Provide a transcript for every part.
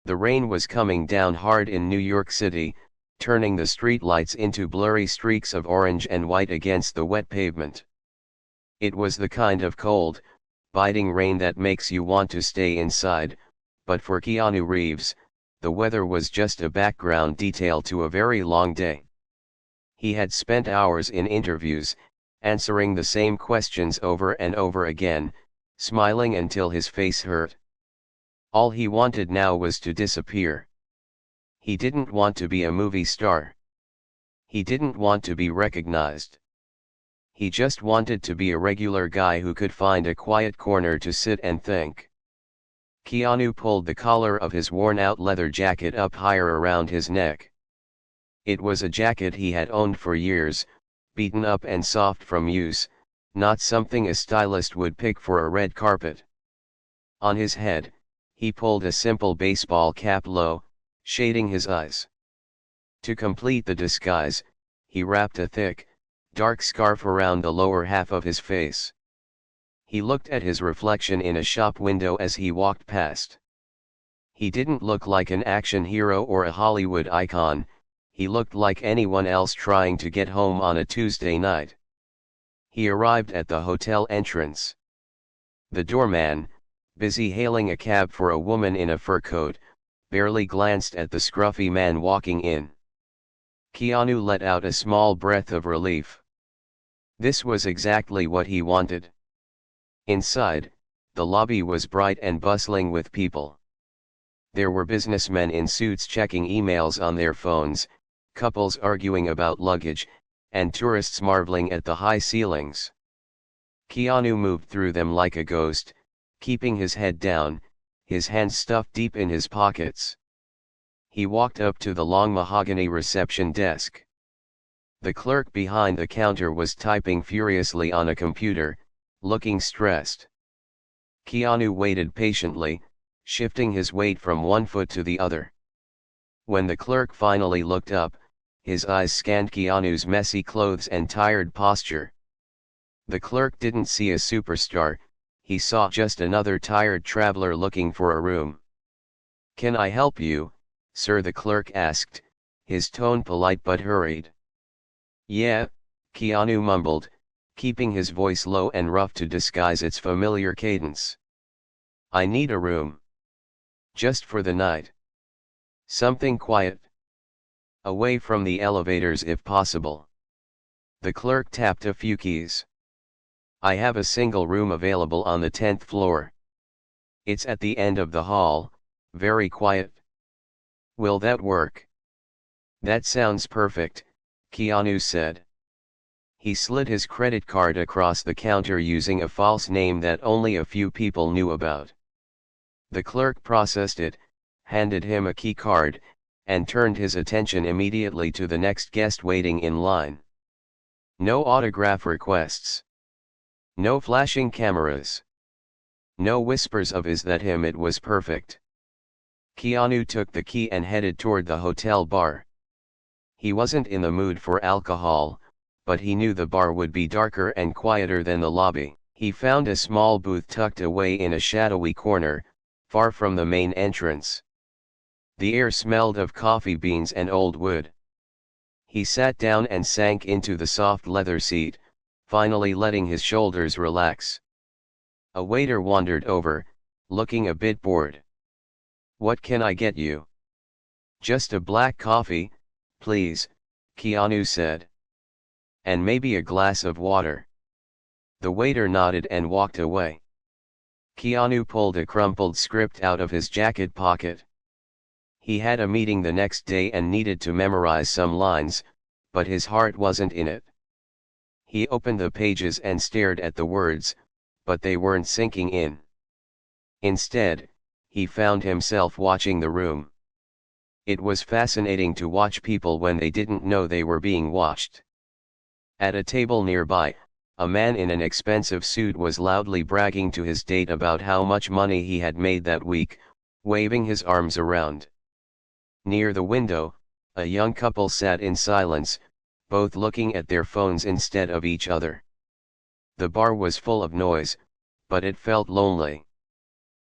The rain was coming down hard in New York City, turning the streetlights into blurry streaks of orange and white against the wet pavement. It was the kind of cold, biting rain that makes you want to stay inside, but for Keanu Reeves, the weather was just a background detail to a very long day. He had spent hours in interviews, answering the same questions over and over again, smiling until his face hurt. All he wanted now was to disappear. He didn't want to be a movie star. He didn't want to be recognized. He just wanted to be a regular guy who could find a quiet corner to sit and think. Keanu pulled the collar of his worn-out leather jacket up higher around his neck. It was a jacket he had owned for years, beaten up and soft from use, not something a stylist would pick for a red carpet. On his head, he pulled a simple baseball cap low, shading his eyes. To complete the disguise, he wrapped a thick, dark scarf around the lower half of his face. He looked at his reflection in a shop window as he walked past. He didn't look like an action hero or a Hollywood icon, he looked like anyone else trying to get home on a Tuesday night. He arrived at the hotel entrance. The doorman, busy hailing a cab for a woman in a fur coat, barely glanced at the scruffy man walking in. Keanu let out a small breath of relief. This was exactly what he wanted. Inside, the lobby was bright and bustling with people. There were businessmen in suits checking emails on their phones, couples arguing about luggage, and tourists marveling at the high ceilings. Keanu moved through them like a ghost, keeping his head down, his hands stuffed deep in his pockets. He walked up to the long mahogany reception desk. The clerk behind the counter was typing furiously on a computer, looking stressed. Keanu waited patiently, shifting his weight from one foot to the other. When the clerk finally looked up, his eyes scanned Keanu's messy clothes and tired posture. The clerk didn't see a superstar, he saw just another tired traveler looking for a room. "Can I help you, sir?" the clerk asked, his tone polite but hurried. "Yeah," Keanu mumbled, keeping his voice low and rough to disguise its familiar cadence. "I need a room. Just for the night. Something quiet. Away from the elevators if possible." The clerk tapped a few keys. "I have a single room available on the 10th floor. It's at the end of the hall, very quiet. Will that work?" "That sounds perfect," Keanu said. He slid his credit card across the counter using a false name that only a few people knew about. The clerk processed it, handed him a key card, and turned his attention immediately to the next guest waiting in line. No autograph requests. No flashing cameras. No whispers of "is that him?" It was perfect. Keanu took the key and headed toward the hotel bar. He wasn't in the mood for alcohol, but he knew the bar would be darker and quieter than the lobby. He found a small booth tucked away in a shadowy corner, far from the main entrance. The air smelled of coffee beans and old wood. He sat down and sank into the soft leather seat, finally letting his shoulders relax. A waiter wandered over, looking a bit bored. "What can I get you?" "Just a black coffee, please," Keanu said. "And maybe a glass of water." The waiter nodded and walked away. Keanu pulled a crumpled script out of his jacket pocket. He had a meeting the next day and needed to memorize some lines, but his heart wasn't in it. He opened the pages and stared at the words, but they weren't sinking in. Instead, he found himself watching the room. It was fascinating to watch people when they didn't know they were being watched. At a table nearby, a man in an expensive suit was loudly bragging to his date about how much money he had made that week, waving his arms around. Near the window, a young couple sat in silence, both looking at their phones instead of each other. The bar was full of noise, but it felt lonely.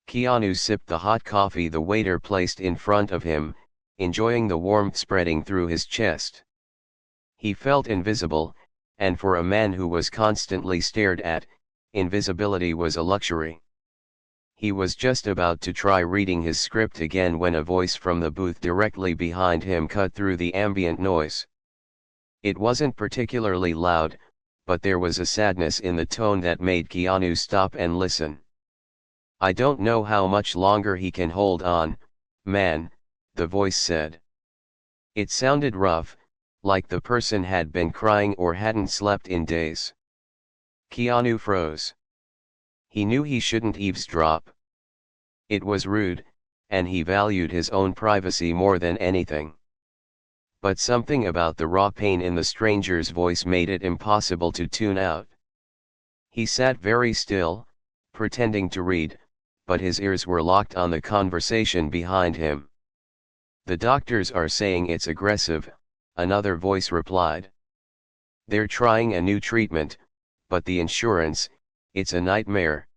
Keanu sipped the hot coffee the waiter placed in front of him, enjoying the warmth spreading through his chest. He felt invisible, and for a man who was constantly stared at, invisibility was a luxury. He was just about to try reading his script again when a voice from the booth directly behind him cut through the ambient noise. It wasn't particularly loud, but there was a sadness in the tone that made Keanu stop and listen. "I don't know how much longer he can hold on, man," the voice said. It sounded rough, like the person had been crying or hadn't slept in days. Keanu froze. He knew he shouldn't eavesdrop. It was rude, and he valued his own privacy more than anything. But something about the raw pain in the stranger's voice made it impossible to tune out. He sat very still, pretending to read, but his ears were locked on the conversation behind him. "The doctors are saying it's aggressive," another voice replied. "They're trying a new treatment, but the insurance, it's a nightmare.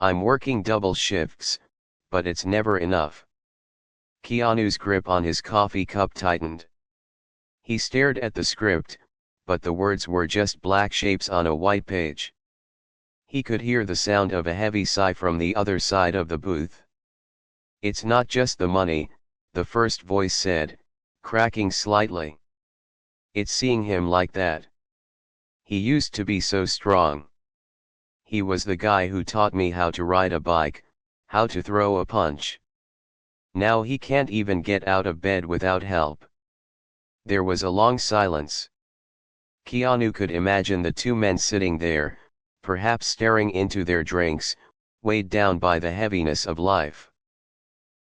I'm working double shifts, but it's never enough." Keanu's grip on his coffee cup tightened. He stared at the script, but the words were just black shapes on a white page. He could hear the sound of a heavy sigh from the other side of the booth. "It's not just the money," the first voice said, cracking slightly. "It's seeing him like that. He used to be so strong. He was the guy who taught me how to ride a bike, how to throw a punch. Now he can't even get out of bed without help." There was a long silence. Keanu could imagine the two men sitting there, perhaps staring into their drinks, weighed down by the heaviness of life.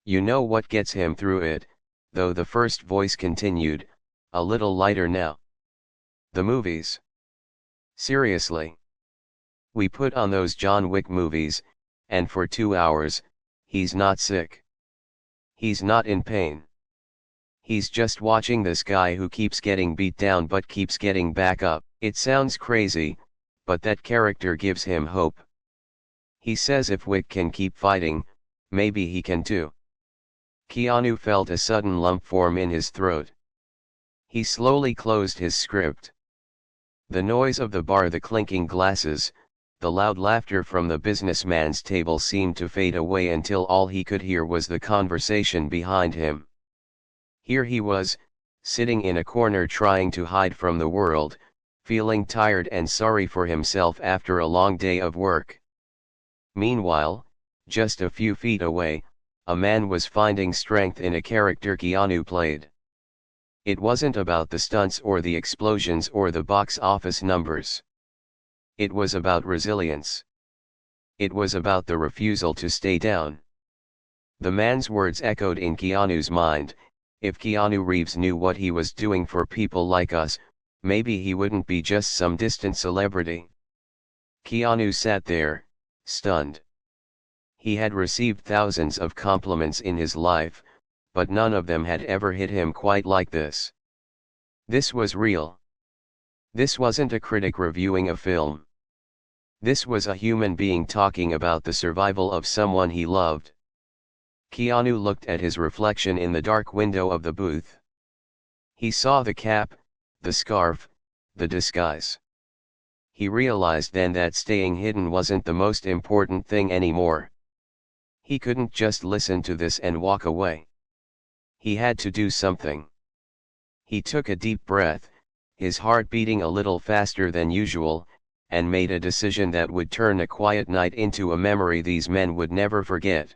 "You know what gets him through it, though," the first voice continued, a little lighter now. "The movies. Seriously. We put on those John Wick movies, and for 2 hours, he's not sick. He's not in pain. He's just watching this guy who keeps getting beat down but keeps getting back up. It sounds crazy, but that character gives him hope. He says if Wick can keep fighting, maybe he can too." Keanu felt a sudden lump form in his throat. He slowly closed his script. The noise of the bar, the clinking glasses, the loud laughter from the businessman's table seemed to fade away until all he could hear was the conversation behind him. Here he was, sitting in a corner trying to hide from the world, feeling tired and sorry for himself after a long day of work. Meanwhile, just a few feet away, a man was finding strength in a character Keanu played. It wasn't about the stunts or the explosions or the box office numbers. It was about resilience. It was about the refusal to stay down. The man's words echoed in Keanu's mind: if Keanu Reeves knew what he was doing for people like us, maybe he wouldn't be just some distant celebrity. Keanu sat there, stunned. He had received thousands of compliments in his life, but none of them had ever hit him quite like this. This was real. This wasn't a critic reviewing a film. This was a human being talking about the survival of someone he loved. Keanu looked at his reflection in the dark window of the booth. He saw the cap, the scarf, the disguise. He realized then that staying hidden wasn't the most important thing anymore. He couldn't just listen to this and walk away. He had to do something. He took a deep breath, his heart beating a little faster than usual, and made a decision that would turn a quiet night into a memory these men would never forget.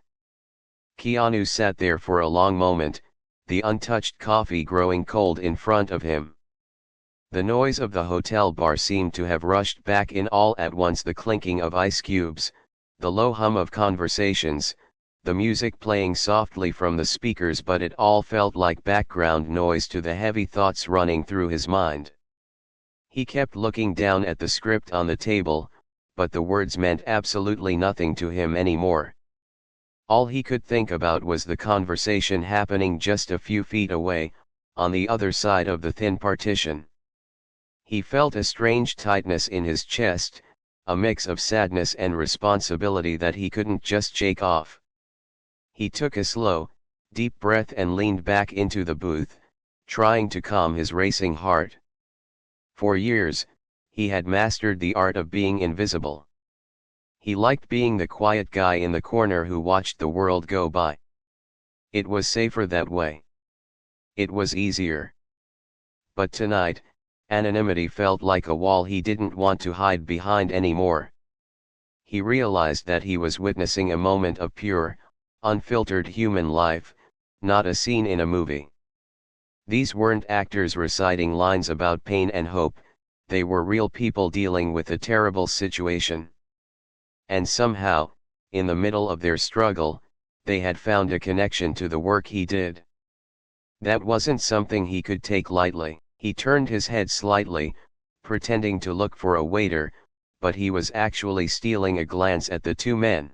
Keanu sat there for a long moment, the untouched coffee growing cold in front of him. The noise of the hotel bar seemed to have rushed back in all at once: the clinking of ice cubes, the low hum of conversations, the music playing softly from the speakers, but it all felt like background noise to the heavy thoughts running through his mind. He kept looking down at the script on the table, but the words meant absolutely nothing to him anymore. All he could think about was the conversation happening just a few feet away, on the other side of the thin partition. He felt a strange tightness in his chest, a mix of sadness and responsibility that he couldn't just shake off. He took a slow, deep breath and leaned back into the booth, trying to calm his racing heart. For years, he had mastered the art of being invisible. He liked being the quiet guy in the corner who watched the world go by. It was safer that way. It was easier. But tonight, anonymity felt like a wall he didn't want to hide behind anymore. He realized that he was witnessing a moment of pure, unfiltered human life, not a scene in a movie. These weren't actors reciting lines about pain and hope, they were real people dealing with a terrible situation. And somehow, in the middle of their struggle, they had found a connection to the work he did. That wasn't something he could take lightly. He turned his head slightly, pretending to look for a waiter, but he was actually stealing a glance at the two men.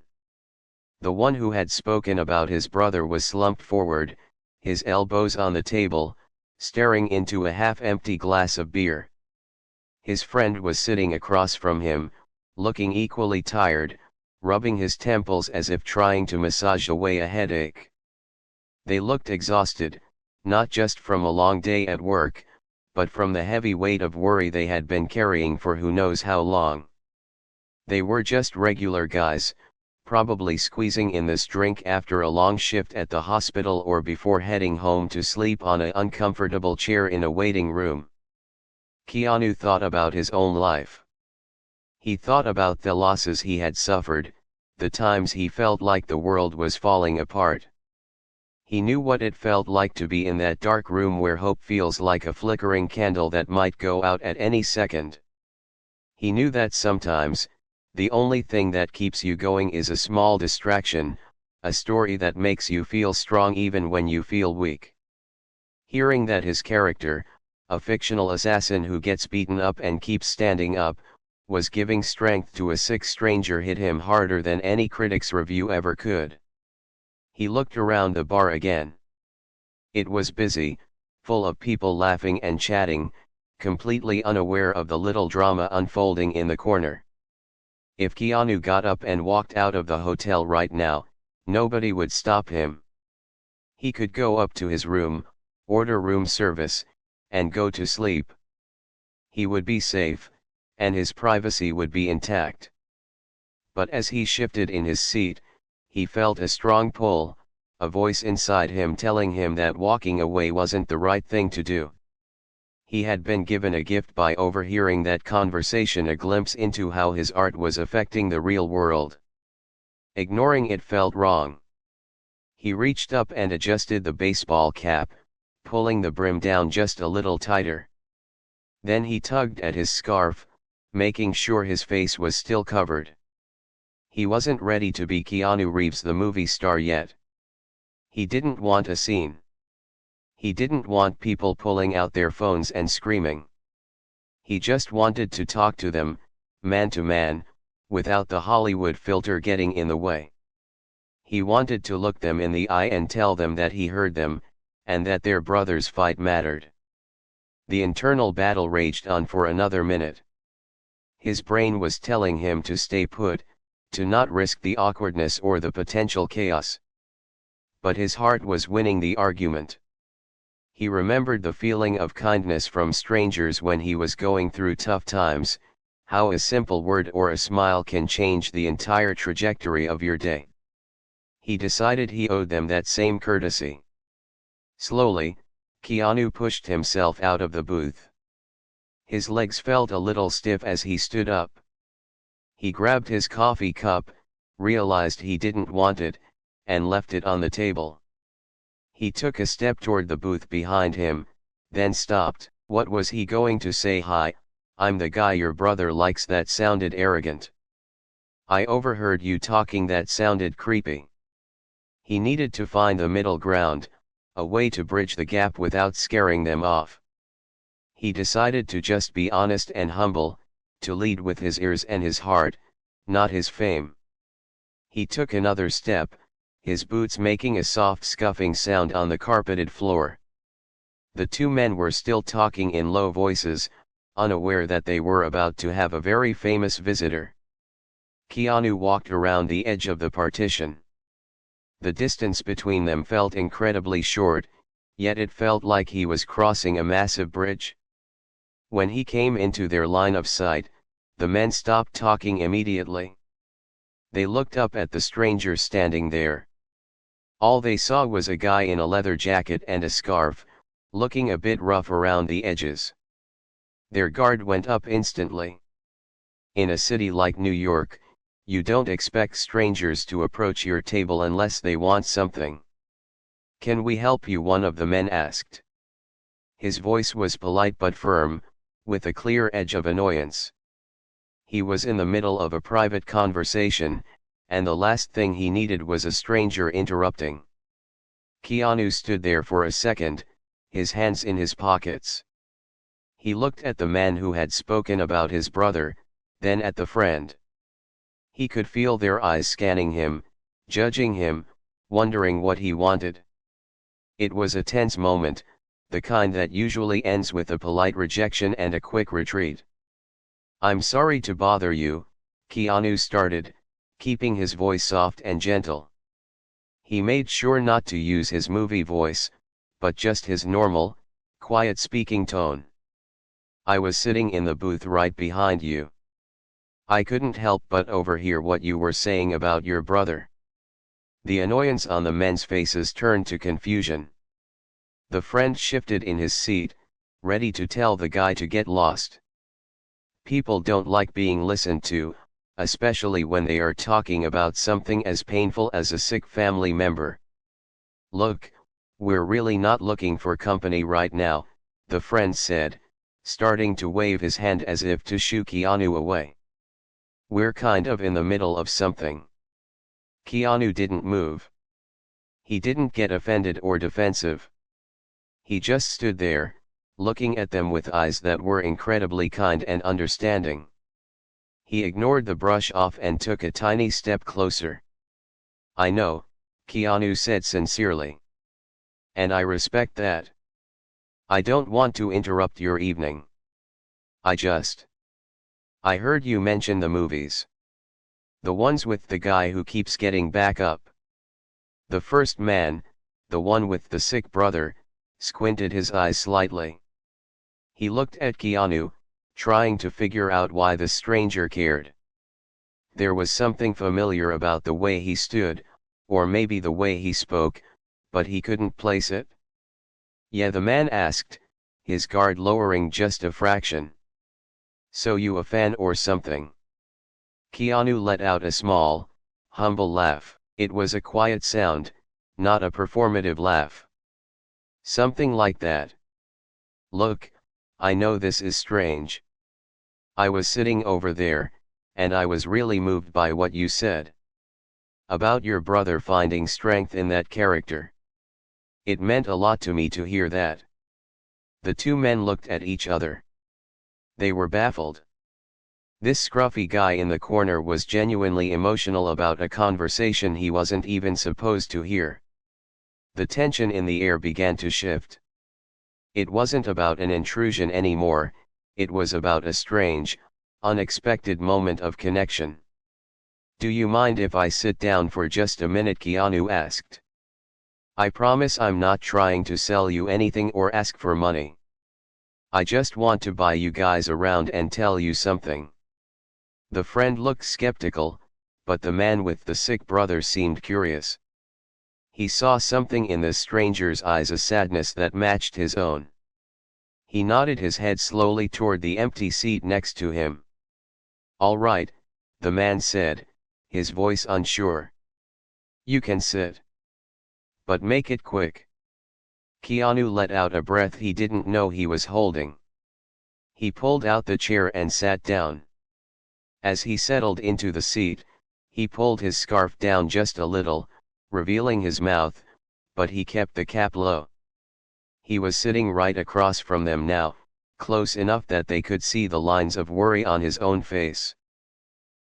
The one who had spoken about his brother was slumped forward, his elbows on the table, staring into a half-empty glass of beer. His friend was sitting across from him, looking equally tired, rubbing his temples as if trying to massage away a headache. They looked exhausted, not just from a long day at work, but from the heavy weight of worry they had been carrying for who knows how long. They were just regular guys, probably squeezing in this drink after a long shift at the hospital or before heading home to sleep on an uncomfortable chair in a waiting room. Keanu thought about his own life. He thought about the losses he had suffered, the times he felt like the world was falling apart. He knew what it felt like to be in that dark room where hope feels like a flickering candle that might go out at any second. He knew that sometimes, the only thing that keeps you going is a small distraction, a story that makes you feel strong even when you feel weak. Hearing that his character, a fictional assassin who gets beaten up and keeps standing up, was giving strength to a sick stranger hit him harder than any critic's review ever could. He looked around the bar again. It was busy, full of people laughing and chatting, completely unaware of the little drama unfolding in the corner. If Keanu got up and walked out of the hotel right now, nobody would stop him. He could go up to his room, order room service, and go to sleep. He would be safe, and his privacy would be intact. But as he shifted in his seat, he felt a strong pull, a voice inside him telling him that walking away wasn't the right thing to do. He had been given a gift by overhearing that conversation, a glimpse into how his art was affecting the real world. Ignoring it felt wrong. He reached up and adjusted the baseball cap, pulling the brim down just a little tighter. Then he tugged at his scarf, making sure his face was still covered. He wasn't ready to be Keanu Reeves the movie star yet. He didn't want a scene. He didn't want people pulling out their phones and screaming. He just wanted to talk to them, man to man, without the Hollywood filter getting in the way. He wanted to look them in the eye and tell them that he heard them, and that their brother's fight mattered. The internal battle raged on for another minute. His brain was telling him to stay put, to not risk the awkwardness or the potential chaos. But his heart was winning the argument. He remembered the feeling of kindness from strangers when he was going through tough times, how a simple word or a smile can change the entire trajectory of your day. He decided he owed them that same courtesy. Slowly, Keanu pushed himself out of the booth. His legs felt a little stiff as he stood up. He grabbed his coffee cup, realized he didn't want it, and left it on the table. He took a step toward the booth behind him, then stopped. What was he going to say? "Hi, I'm the guy your brother likes." That sounded arrogant. "I overheard you talking." That sounded creepy. He needed to find the middle ground, a way to bridge the gap without scaring them off. He decided to just be honest and humble, to lead with his ears and his heart, not his fame. He took another step, his boots making a soft scuffing sound on the carpeted floor. The two men were still talking in low voices, unaware that they were about to have a very famous visitor. Keanu walked around the edge of the partition. The distance between them felt incredibly short, yet it felt like he was crossing a massive bridge. When he came into their line of sight, the men stopped talking immediately. They looked up at the stranger standing there. All they saw was a guy in a leather jacket and a scarf, looking a bit rough around the edges. Their guard went up instantly. In a city like New York, you don't expect strangers to approach your table unless they want something. "Can we help you?" one of the men asked. His voice was polite but firm, with a clear edge of annoyance. He was in the middle of a private conversation, and the last thing he needed was a stranger interrupting. Keanu stood there for a second, his hands in his pockets. He looked at the man who had spoken about his brother, then at the friend. He could feel their eyes scanning him, judging him, wondering what he wanted. It was a tense moment, the kind that usually ends with a polite rejection and a quick retreat. "I'm sorry to bother you," Keanu started, keeping his voice soft and gentle. He made sure not to use his movie voice, but just his normal, quiet speaking tone. "I was sitting in the booth right behind you. I couldn't help but overhear what you were saying about your brother." The annoyance on the men's faces turned to confusion. The friend shifted in his seat, ready to tell the guy to get lost. People don't like being listened to, especially when they are talking about something as painful as a sick family member. "Look, we're really not looking for company right now," the friend said, starting to wave his hand as if to shoo Keanu away. "We're kind of in the middle of something." Keanu didn't move. He didn't get offended or defensive. He just stood there, looking at them with eyes that were incredibly kind and understanding. He ignored the brush off and took a tiny step closer. "I know," Keanu said sincerely. "And I respect that. I don't want to interrupt your evening. I heard you mention the movies. The ones with the guy who keeps getting back up." The first man, the one with the sick brother, squinted his eyes slightly. He looked at Keanu, trying to figure out why the stranger cared. There was something familiar about the way he stood, or maybe the way he spoke, but he couldn't place it. "Yeah," the man asked, his guard lowering just a fraction. "So you a fan or something?" Keanu let out a small, humble laugh. It was a quiet sound, not a performative laugh. "Something like that. Look, I know this is strange. I was sitting over there, and I was really moved by what you said. About your brother finding strength in that character. It meant a lot to me to hear that." The two men looked at each other. They were baffled. This scruffy guy in the corner was genuinely emotional about a conversation he wasn't even supposed to hear. The tension in the air began to shift. It wasn't about an intrusion anymore, it was about a strange, unexpected moment of connection. "Do you mind if I sit down for just a minute?" Keanu asked. "I promise I'm not trying to sell you anything or ask for money. I just want to buy you guys around and tell you something." The friend looked skeptical, but the man with the sick brother seemed curious. He saw something in the stranger's eyes, a sadness that matched his own. He nodded his head slowly toward the empty seat next to him. "All right," the man said, his voice unsure. "You can sit. But make it quick." Keanu let out a breath he didn't know he was holding. He pulled out the chair and sat down. As he settled into the seat, he pulled his scarf down just a little, revealing his mouth, but he kept the cap low. He was sitting right across from them now, close enough that they could see the lines of worry on his own face.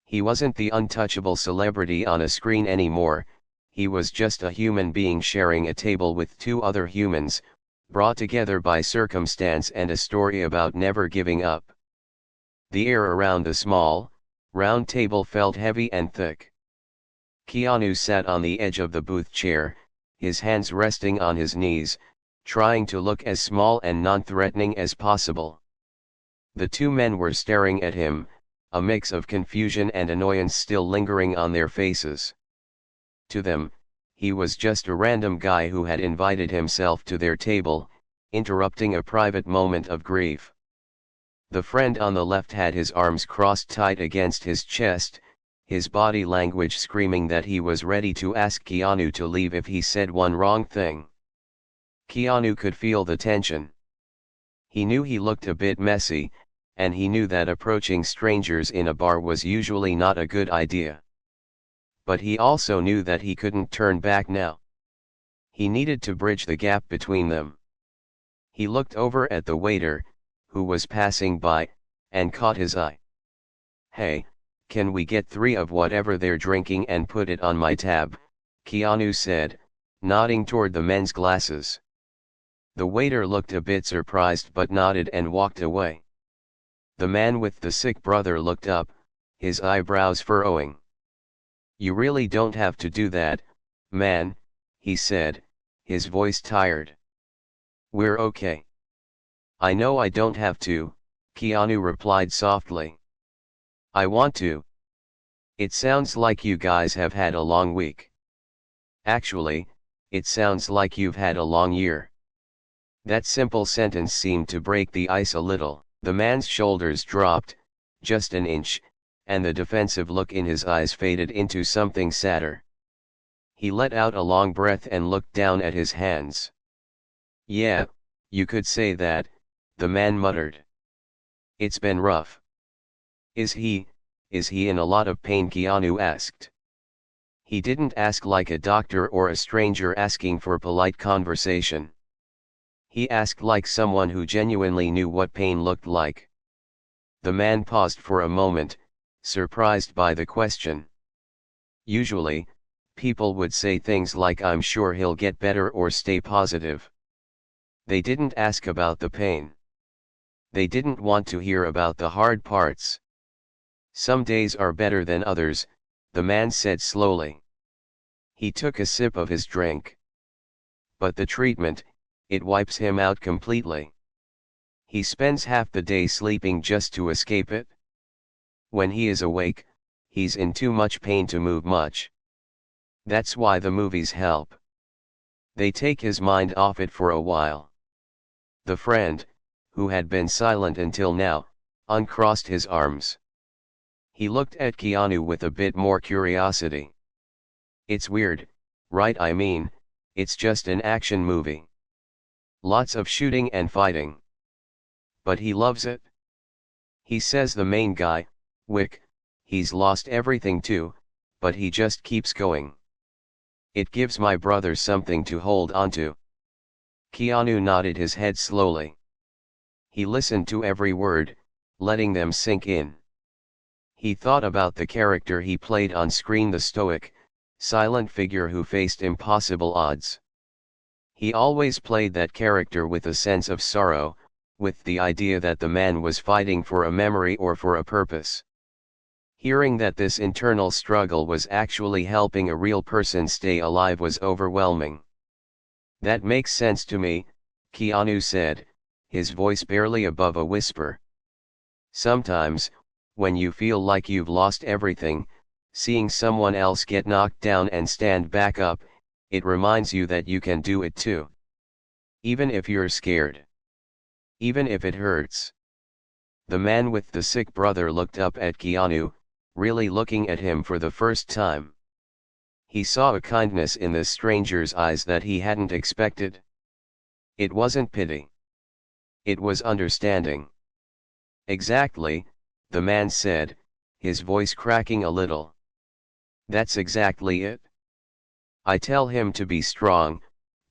He wasn't the untouchable celebrity on a screen anymore, he was just a human being sharing a table with two other humans, brought together by circumstance and a story about never giving up. The air around the small, round table felt heavy and thick. Keanu sat on the edge of the booth chair, his hands resting on his knees, trying to look as small and non-threatening as possible. The two men were staring at him, a mix of confusion and annoyance still lingering on their faces. To them, he was just a random guy who had invited himself to their table, interrupting a private moment of grief. The friend on the left had his arms crossed tight against his chest, his body language screaming that he was ready to ask Keanu to leave if he said one wrong thing. Keanu could feel the tension. He knew he looked a bit messy, and he knew that approaching strangers in a bar was usually not a good idea. But he also knew that he couldn't turn back now. He needed to bridge the gap between them. He looked over at the waiter, who was passing by, and caught his eye. "Hey, can we get 3 of whatever they're drinking and put it on my tab?" Keanu said, nodding toward the men's glasses. The waiter looked a bit surprised but nodded and walked away. The man with the sick brother looked up, his eyebrows furrowing. "You really don't have to do that, man," he said, his voice tired. "We're okay." "I know I don't have to," Keanu replied softly. "I want to. It sounds like you guys have had a long week. Actually, it sounds like you've had a long year." That simple sentence seemed to break the ice a little. The man's shoulders dropped, just an inch, and the defensive look in his eyes faded into something sadder. He let out a long breath and looked down at his hands. "Yeah, you could say that," the man muttered. "It's been rough." Is he in a lot of pain?" Keanu asked. He didn't ask like a doctor or a stranger asking for polite conversation. He asked like someone who genuinely knew what pain looked like. The man paused for a moment, surprised by the question. Usually, people would say things like "I'm sure he'll get better" or "stay positive." They didn't ask about the pain. They didn't want to hear about the hard parts. "Some days are better than others," the man said slowly. He took a sip of his drink. "But the treatment, it wipes him out completely. He spends half the day sleeping just to escape it. When he is awake, he's in too much pain to move much. That's why the movies help. They take his mind off it for a while." The friend, who had been silent until now, uncrossed his arms. He looked at Keanu with a bit more curiosity. "It's weird, right? I mean, it's just an action movie. Lots of shooting and fighting. But he loves it. He says the main guy, Wick, he's lost everything too, but he just keeps going. It gives my brother something to hold onto." Keanu nodded his head slowly. He listened to every word, letting them sink in. He thought about the character he played on screen, the stoic, silent figure who faced impossible odds. He always played that character with a sense of sorrow, with the idea that the man was fighting for a memory or for a purpose. Hearing that this internal struggle was actually helping a real person stay alive was overwhelming. "That makes sense to me," Keanu said, his voice barely above a whisper. "Sometimes, when you feel like you've lost everything, seeing someone else get knocked down and stand back up, it reminds you that you can do it too. Even if you're scared. Even if it hurts." The man with the sick brother looked up at Keanu, really looking at him for the first time. He saw a kindness in this stranger's eyes that he hadn't expected. It wasn't pity. It was understanding. "Exactly," the man said, his voice cracking a little. "That's exactly it. I tell him to be strong,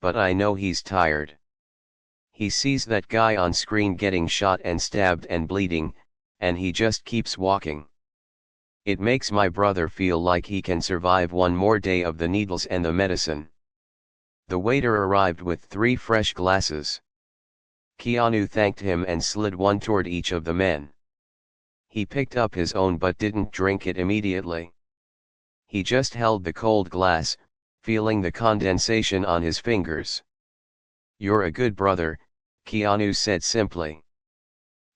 but I know he's tired. He sees that guy on screen getting shot and stabbed and bleeding, and he just keeps walking. It makes my brother feel like he can survive one more day of the needles and the medicine." The waiter arrived with 3 fresh glasses. Keanu thanked him and slid one toward each of the men. He picked up his own but didn't drink it immediately. He just held the cold glass, feeling the condensation on his fingers. "You're a good brother," Keanu said simply.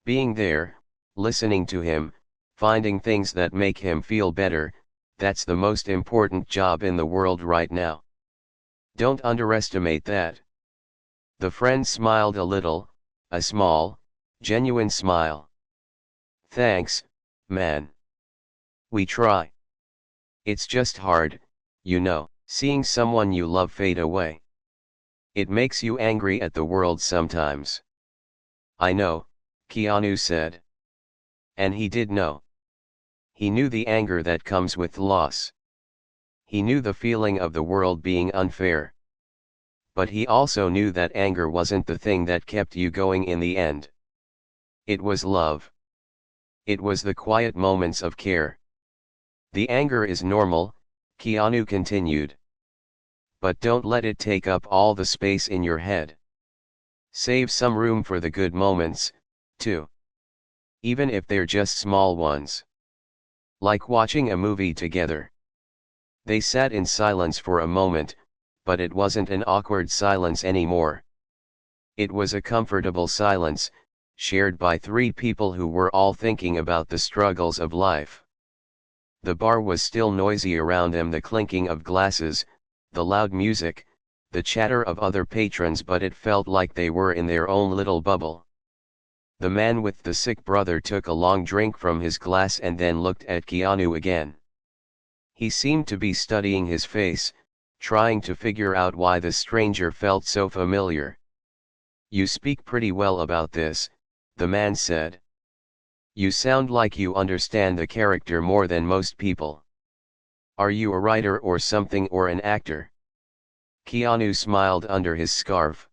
Being there, listening to him, finding things that make him feel better, that's the most important job in the world right now. Don't underestimate that. The friend smiled a little, a small, genuine smile. "Thanks, man. We try. It's just hard, seeing someone you love fade away. It makes you angry at the world sometimes." "I know," Keanu said. And he did know. He knew the anger that comes with loss. He knew the feeling of the world being unfair. But he also knew that anger wasn't the thing that kept you going in the end. It was love. It was the quiet moments of care. "The anger is normal," Keanu continued. "But don't let it take up all the space in your head. Save some room for the good moments, too. Even if they're just small ones. Like watching a movie together." They sat in silence for a moment, but it wasn't an awkward silence anymore. It was a comfortable silence, shared by three people who were all thinking about the struggles of life. The bar was still noisy around them, the clinking of glasses, the loud music, the chatter of other patrons, but it felt like they were in their own little bubble. The man with the sick brother took a long drink from his glass and then looked at Keanu again. He seemed to be studying his face, trying to figure out why the stranger felt so familiar. "You speak pretty well about this," the man said. "You sound like you understand the character more than most people. Are you a writer or something, or an actor?" Keanu smiled under his scarf.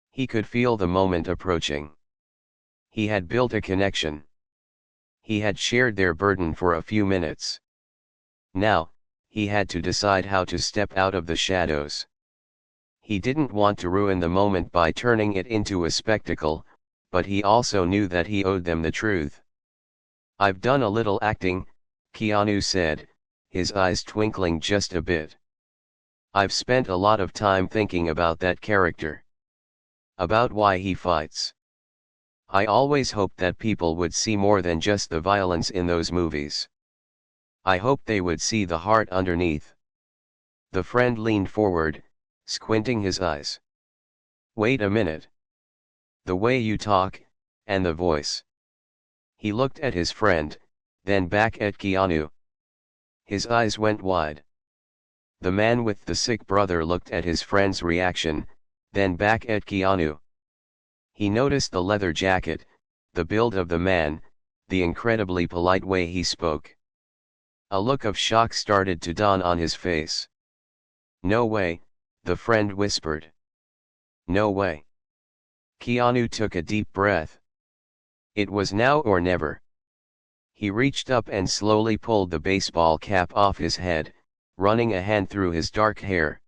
He could feel the moment approaching. He had built a connection. He had shared their burden for a few minutes. Now, he had to decide how to step out of the shadows. He didn't want to ruin the moment by turning it into a spectacle, but he also knew that he owed them the truth. "I've done a little acting," Keanu said, his eyes twinkling just a bit. "I've spent a lot of time thinking about that character. About why he fights. I always hoped that people would see more than just the violence in those movies. I hoped they would see the heart underneath." The friend leaned forward, squinting his eyes. "Wait a minute. The way you talk, and the voice." He looked at his friend, then back at Keanu. His eyes went wide. The man with the sick brother looked at his friend's reaction, then back at Keanu. He noticed the leather jacket, the build of the man, the incredibly polite way he spoke. A look of shock started to dawn on his face. "No way," the friend whispered. "No way." Keanu took a deep breath. It was now or never. He reached up and slowly pulled the baseball cap off his head, running a hand through his dark hair.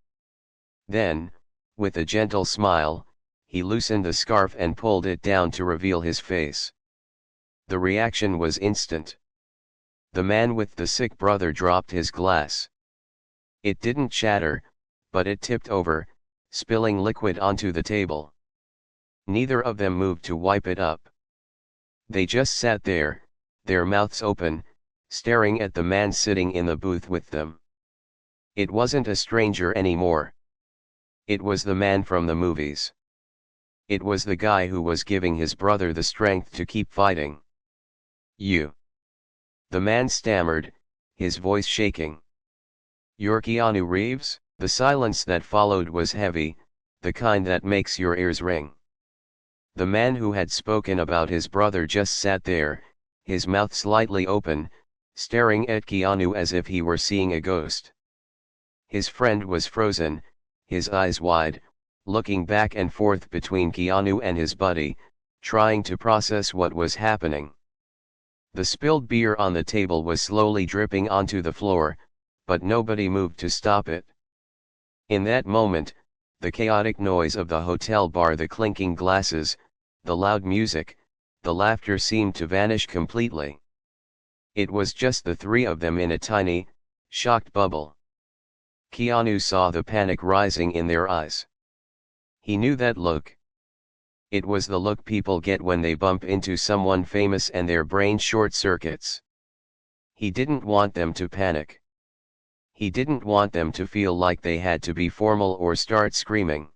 Then, with a gentle smile, he loosened the scarf and pulled it down to reveal his face. The reaction was instant. The man with the sick brother dropped his glass. It didn't shatter, but it tipped over, spilling liquid onto the table. Neither of them moved to wipe it up. They just sat there, their mouths open, staring at the man sitting in the booth with them. It wasn't a stranger anymore. It was the man from the movies. It was the guy who was giving his brother the strength to keep fighting. "You." The man stammered, his voice shaking. "You're Keanu Reeves?" The silence that followed was heavy, the kind that makes your ears ring. The man who had spoken about his brother just sat there, his mouth slightly open, staring at Keanu as if he were seeing a ghost. His friend was frozen, his eyes wide, looking back and forth between Keanu and his buddy, trying to process what was happening. The spilled beer on the table was slowly dripping onto the floor, but nobody moved to stop it. In that moment, the chaotic noise of the hotel bar, the clinking glasses, the loud music, the laughter seemed to vanish completely. It was just the three of them in a tiny, Shocked bubble. Keanu saw the panic rising in their eyes. He knew that look. It was the look people get when they bump into someone famous and their brain short circuits. He didn't want them to panic. He didn't want them to feel like they had to be formal or start screaming.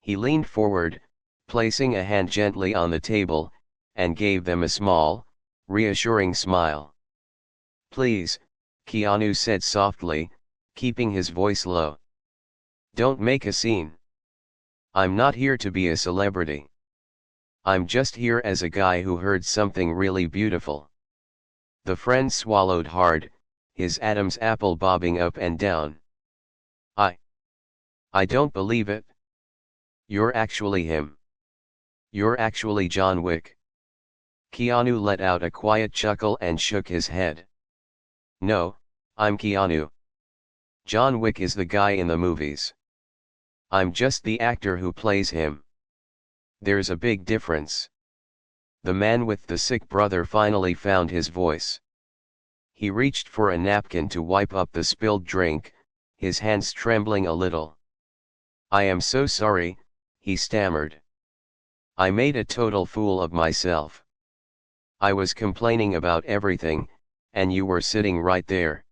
He leaned forward, placing a hand gently on the table, and gave them a small, reassuring smile. "Please," Keanu said softly, keeping his voice low. "Don't make a scene. I'm not here to be a celebrity. I'm just here as a guy who heard something really beautiful." The friend swallowed hard, his Adam's apple bobbing up and down. I don't believe it. You're actually him. You're actually John Wick." Keanu let out a quiet chuckle and shook his head. "No, I'm Keanu. John Wick is the guy in the movies. I'm just the actor who plays him. There's a big difference." The man with the sick brother finally found his voice. He reached for a napkin to wipe up the spilled drink, his hands trembling a little. "I am so sorry," he stammered. "I made a total fool of myself. I was complaining about everything, and you were sitting right there."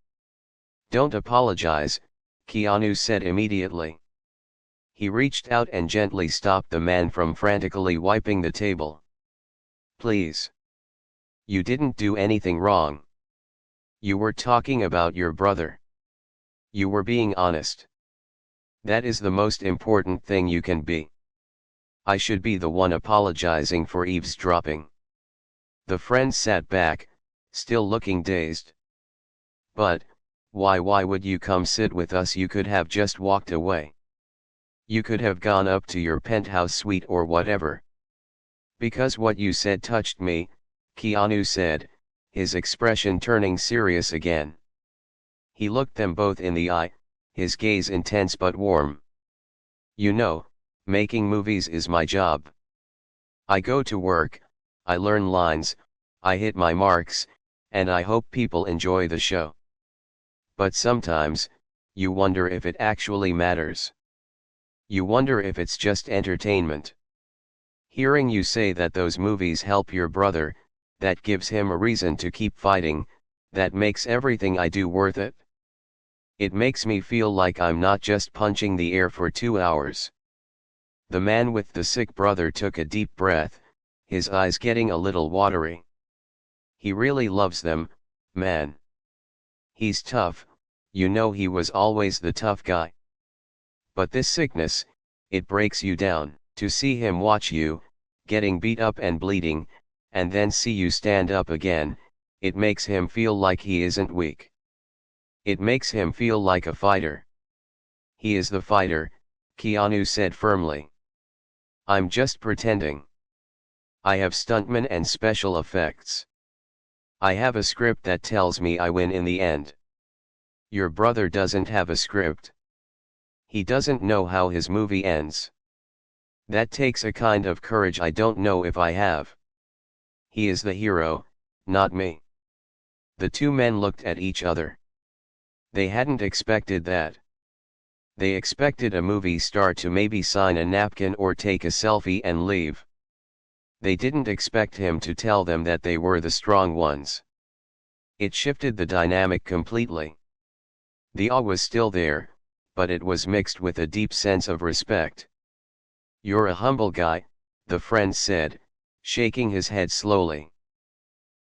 "Don't apologize," Keanu said immediately. He reached out and gently stopped the man from frantically wiping the table. "Please. You didn't do anything wrong. You were talking about your brother. You were being honest. That is the most important thing you can be. I should be the one apologizing for eavesdropping." The friend sat back, still looking dazed. "But, why would you come sit with us? You could have just walked away. You could have gone up to your penthouse suite or whatever." "Because what you said touched me," Keanu said, his expression turning serious again. He looked them both in the eye, his gaze intense but warm. "You know, making movies is my job. I go to work, I learn lines, I hit my marks, and I hope people enjoy the show. But sometimes, you wonder if it actually matters. You wonder if it's just entertainment. Hearing you say that those movies help your brother, that gives him a reason to keep fighting, that makes everything I do worth it. It makes me feel like I'm not just punching the air for 2 hours." The man with the sick brother took a deep breath, his eyes getting a little watery. "He really loves them, man. He's tough, you know, he was always the tough guy. But this sickness, it breaks you down. To see him watch you, getting beat up and bleeding, and then see you stand up again, it makes him feel like he isn't weak. It makes him feel like a fighter." "He is the fighter," Keanu said firmly. "I'm just pretending. I have stuntmen and special effects. I have a script that tells me I win in the end. Your brother doesn't have a script. He doesn't know how his movie ends. That takes a kind of courage I don't know if I have. He is the hero, not me." The two men looked at each other. They hadn't expected that. They expected a movie star to maybe sign a napkin or take a selfie and leave. They didn't expect him to tell them that they were the strong ones. It shifted the dynamic completely. The awe was still there, but it was mixed with a deep sense of respect. "You're a humble guy," the friend said, shaking his head slowly.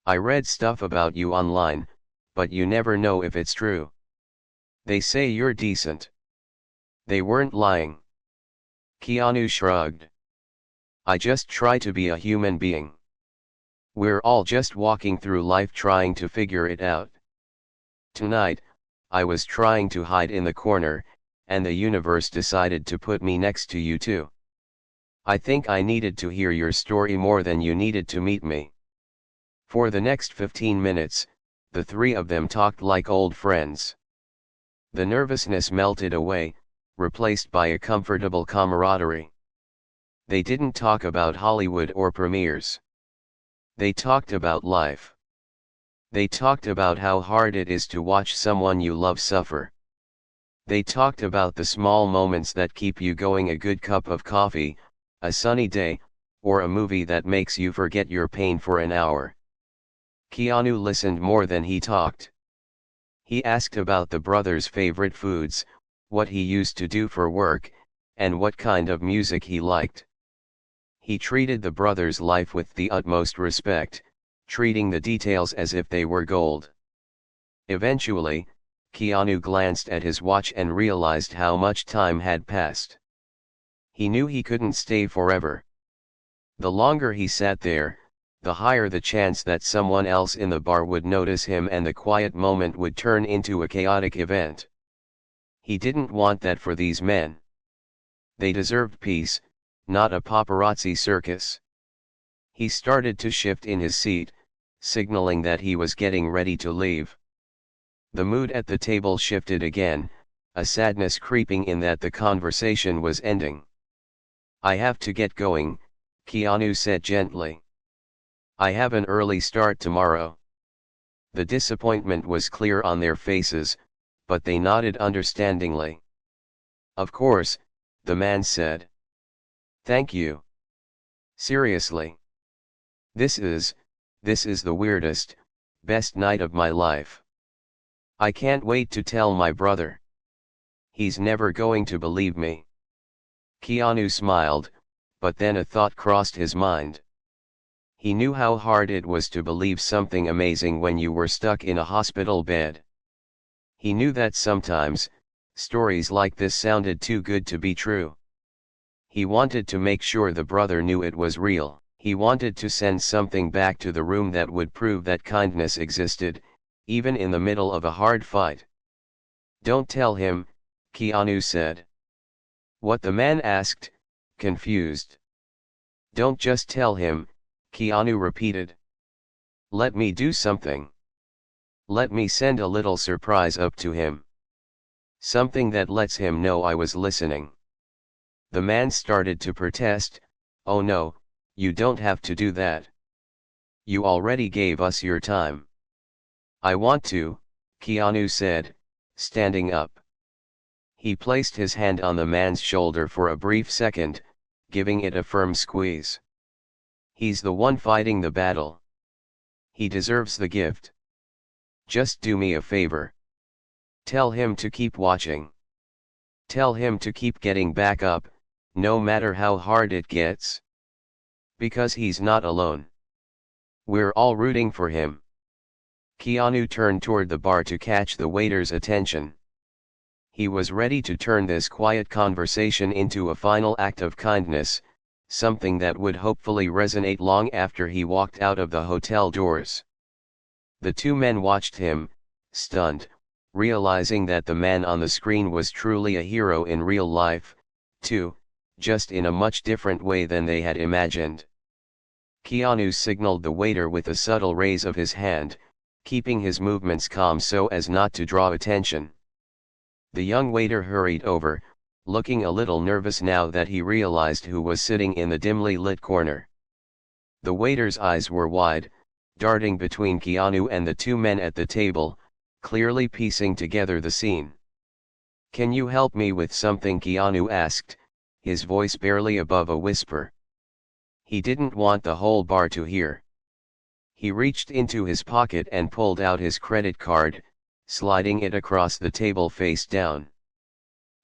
"I read stuff about you online, but you never know if it's true. They say you're decent. They weren't lying." Keanu shrugged. "I just try to be a human being. We're all just walking through life trying to figure it out. Tonight, I was trying to hide in the corner, and the universe decided to put me next to you too. I think I needed to hear your story more than you needed to meet me." For the next 15 minutes, the three of them talked like old friends. The nervousness melted away, replaced by a comfortable camaraderie. They didn't talk about Hollywood or premieres. They talked about life. They talked about how hard it is to watch someone you love suffer. They talked about the small moments that keep you going: a good cup of coffee, a sunny day, or a movie that makes you forget your pain for an hour. Keanu listened more than he talked. He asked about the brother's favorite foods, what he used to do for work, and what kind of music he liked. He treated the brother's life with the utmost respect, treating the details as if they were gold. Eventually, Keanu glanced at his watch and realized how much time had passed. He knew he couldn't stay forever. The longer he sat there, the higher the chance that someone else in the bar would notice him and the quiet moment would turn into a chaotic event. He didn't want that for these men. They deserved peace, not a paparazzi circus. He started to shift in his seat, signaling that he was getting ready to leave. The mood at the table shifted again, a sadness creeping in that the conversation was ending. "I have to get going," Keanu said gently. "I have an early start tomorrow." The disappointment was clear on their faces, but they nodded understandingly. "Of course," the man said. "Thank you. Seriously. This is the weirdest, best night of my life. I can't wait to tell my brother. He's never going to believe me." Keanu smiled, but then a thought crossed his mind. He knew how hard it was to believe something amazing when you were stuck in a hospital bed. He knew that sometimes, stories like this sounded too good to be true. He wanted to make sure the brother knew it was real. He wanted to send something back to the room that would prove that kindness existed, even in the middle of a hard fight. "Don't tell him," Keanu said. "What?" the man asked, confused. "Don't just tell him," Keanu repeated. "Let me do something. Let me send a little surprise up to him. Something that lets him know I was listening." The man started to protest. "Oh no, you don't have to do that. You already gave us your time." "I want to," Keanu said, standing up. He placed his hand on the man's shoulder for a brief second, giving it a firm squeeze. "He's the one fighting the battle. He deserves the gift. Just do me a favor. Tell him to keep watching. Tell him to keep getting back up, no matter how hard it gets. Because he's not alone. We're all rooting for him." Keanu turned toward the bar to catch the waiter's attention. He was ready to turn this quiet conversation into a final act of kindness, something that would hopefully resonate long after he walked out of the hotel doors. The two men watched him, stunned, realizing that the man on the screen was truly a hero in real life, too, just in a much different way than they had imagined. Keanu signaled the waiter with a subtle raise of his hand, keeping his movements calm so as not to draw attention. The young waiter hurried over, looking a little nervous now that he realized who was sitting in the dimly lit corner. The waiter's eyes were wide, darting between Keanu and the two men at the table, clearly piecing together the scene. "Can you help me with something?" Keanu asked, his voice barely above a whisper. He didn't want the whole bar to hear. He reached into his pocket and pulled out his credit card, sliding it across the table face down.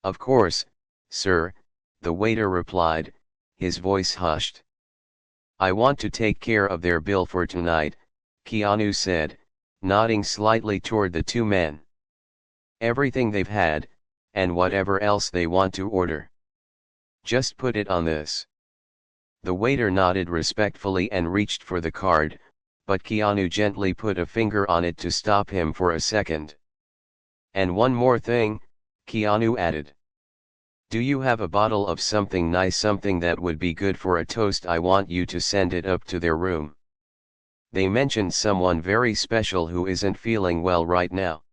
"Of course, sir," the waiter replied, his voice hushed. "I want to take care of their bill for tonight," Keanu said, nodding slightly toward the two men. "Everything they've had, and whatever else they want to order. Just put it on this." The waiter nodded respectfully and reached for the card, but Keanu gently put a finger on it to stop him for a second. "And one more thing," Keanu added. "Do you have a bottle of something nice, something that would be good for a toast? I want you to send it up to their room. They mentioned someone very special who isn't feeling well right now.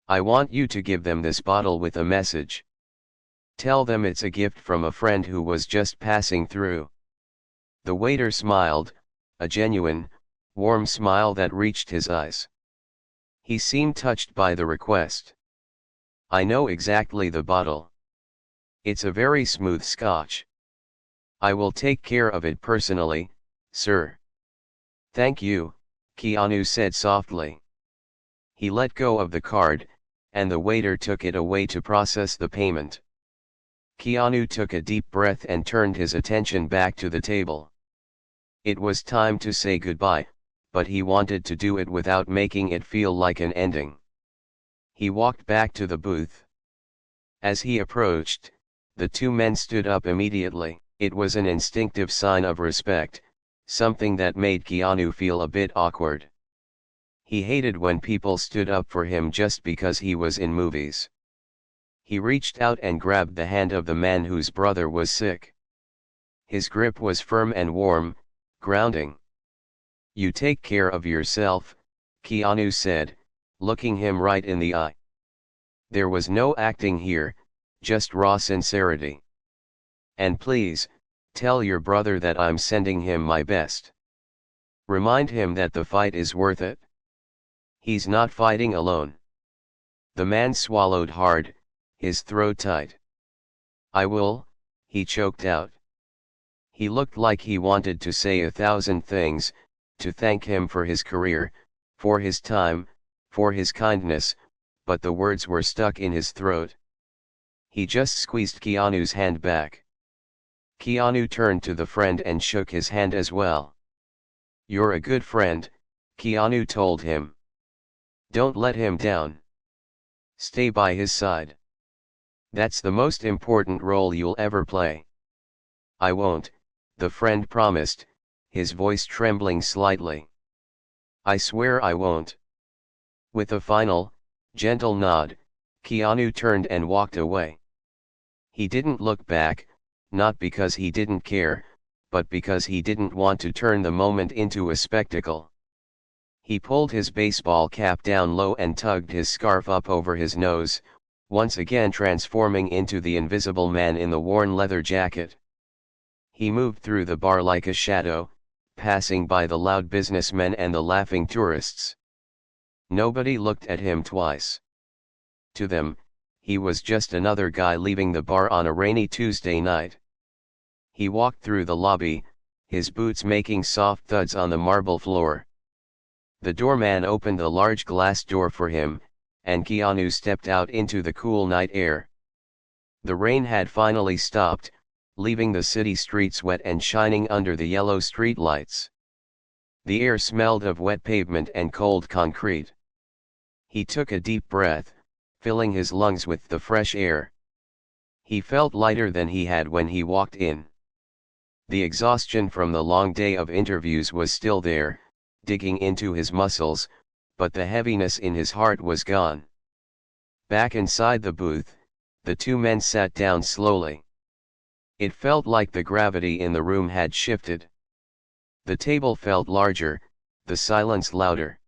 I want you to give them this bottle with a message. Tell them it's a gift from a friend who was just passing through." The waiter smiled, a genuine, warm smile that reached his eyes. He seemed touched by the request. I know exactly the bottle. It's a very smooth scotch. I will take care of it personally, sir. Thank you, Keanu said softly. He let go of the card, and the waiter took it away to process the payment. Keanu took a deep breath and turned his attention back to the table. It was time to say goodbye, but he wanted to do it without making it feel like an ending. He walked back to the booth. As he approached, the two men stood up immediately. It was an instinctive sign of respect, something that made Keanu feel a bit awkward. He hated when people stood up for him just because he was in movies. He reached out and grabbed the hand of the man whose brother was sick. His grip was firm and warm, grounding. You take care of yourself, Keanu said, looking him right in the eye. There was no acting here, just raw sincerity. And please, tell your brother that I'm sending him my best. Remind him that the fight is worth it. He's not fighting alone. The man swallowed hard, his throat tight. I will, he choked out. He looked like he wanted to say 1,000 things, to thank him for his career, for his time, for his kindness, but the words were stuck in his throat. He just squeezed Keanu's hand back. Keanu turned to the friend and shook his hand as well. You're a good friend, Keanu told him. Don't let him down. Stay by his side. That's the most important role you'll ever play. I won't, the friend promised, his voice trembling slightly. I swear I won't. With a final, gentle nod, Keanu turned and walked away. He didn't look back, not because he didn't care, but because he didn't want to turn the moment into a spectacle. He pulled his baseball cap down low and tugged his scarf up over his nose, once again transforming into the invisible man in the worn leather jacket. He moved through the bar like a shadow, passing by the loud businessmen and the laughing tourists. Nobody looked at him twice. To them, he was just another guy leaving the bar on a rainy Tuesday night. He walked through the lobby, his boots making soft thuds on the marble floor. The doorman opened a large glass door for him, and Keanu stepped out into the cool night air. The rain had finally stopped, leaving the city streets wet and shining under the yellow street lights. The air smelled of wet pavement and cold concrete. He took a deep breath, filling his lungs with the fresh air. He felt lighter than he had when he walked in. The exhaustion from the long day of interviews was still there, digging into his muscles, but the heaviness in his heart was gone. Back inside the booth, the two men sat down slowly. It felt like the gravity in the room had shifted. The table felt larger, the silence louder.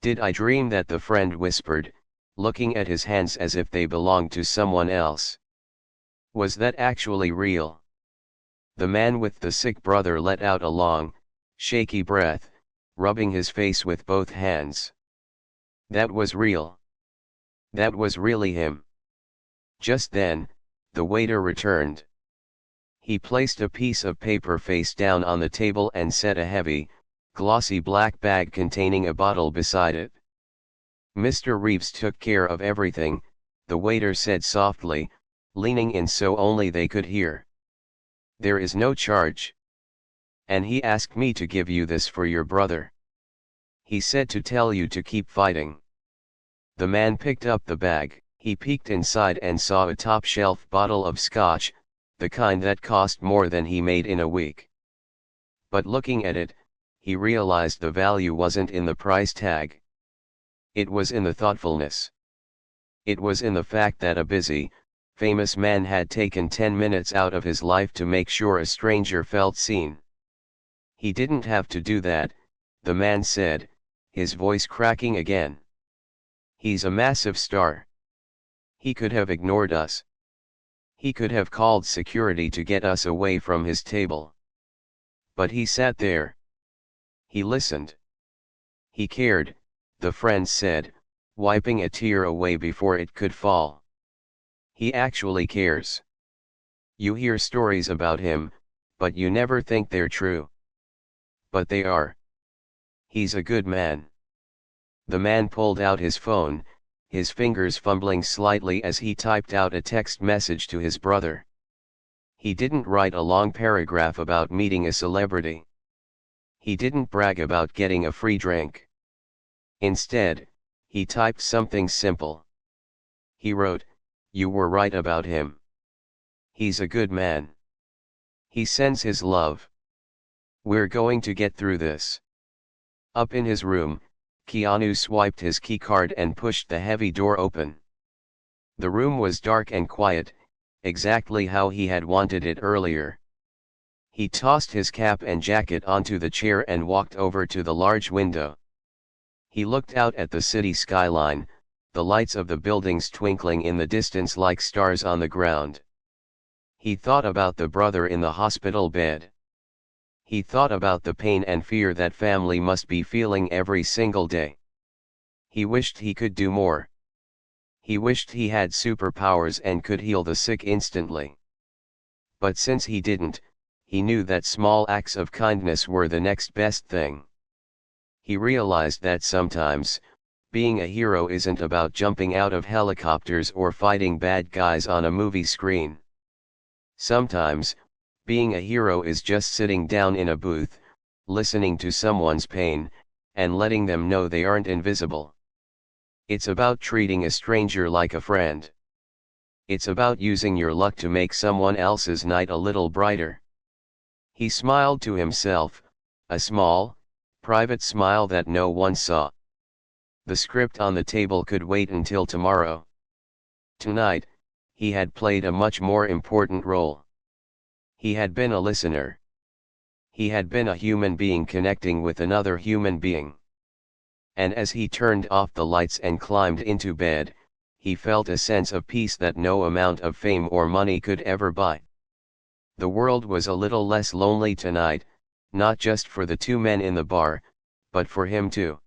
Did I dream that? The friend whispered, looking at his hands as if they belonged to someone else. Was that actually real? The man with the sick brother let out a long, shaky breath, rubbing his face with both hands. That was real. That was really him. Just then, the waiter returned. He placed a piece of paper face down on the table and set a heavy, glossy black bag containing a bottle beside it. Mr. Reeves took care of everything, the waiter said softly, leaning in so only they could hear. There is no charge. And he asked me to give you this for your brother. He said to tell you to keep fighting. The man picked up the bag. He peeked inside and saw a top-shelf bottle of scotch, the kind that cost more than he made in a week. But looking at it, he realized the value wasn't in the price tag. It was in the thoughtfulness. It was in the fact that a busy, famous man had taken 10 minutes out of his life to make sure a stranger felt seen. He didn't have to do that, the man said, his voice cracking again. He's a massive star. He could have ignored us. He could have called security to get us away from his table. But he sat there. He listened. He cared, the friend said, wiping a tear away before it could fall. He actually cares. You hear stories about him, but you never think they're true. But they are. He's a good man. The man pulled out his phone, his fingers fumbling slightly as he typed out a text message to his brother. He didn't write a long paragraph about meeting a celebrity. He didn't brag about getting a free drink. Instead, he typed something simple. He wrote, "You were right about him. He's a good man. He sends his love. We're going to get through this." Up in his room, Keanu swiped his keycard and pushed the heavy door open. The room was dark and quiet, exactly how he had wanted it earlier. He tossed his cap and jacket onto the chair and walked over to the large window. He looked out at the city skyline, the lights of the buildings twinkling in the distance like stars on the ground. He thought about the brother in the hospital bed. He thought about the pain and fear that family must be feeling every single day. He wished he could do more. He wished he had superpowers and could heal the sick instantly. But since he didn't, he knew that small acts of kindness were the next best thing. He realized that sometimes, being a hero isn't about jumping out of helicopters or fighting bad guys on a movie screen. Sometimes, being a hero is just sitting down in a booth, listening to someone's pain, and letting them know they aren't invisible. It's about treating a stranger like a friend. It's about using your luck to make someone else's night a little brighter. He smiled to himself, a small, private smile that no one saw. The script on the table could wait until tomorrow. Tonight, he had played a much more important role. He had been a listener. He had been a human being connecting with another human being. And as he turned off the lights and climbed into bed, he felt a sense of peace that no amount of fame or money could ever buy. The world was a little less lonely tonight, not just for the two men in the bar, but for him too.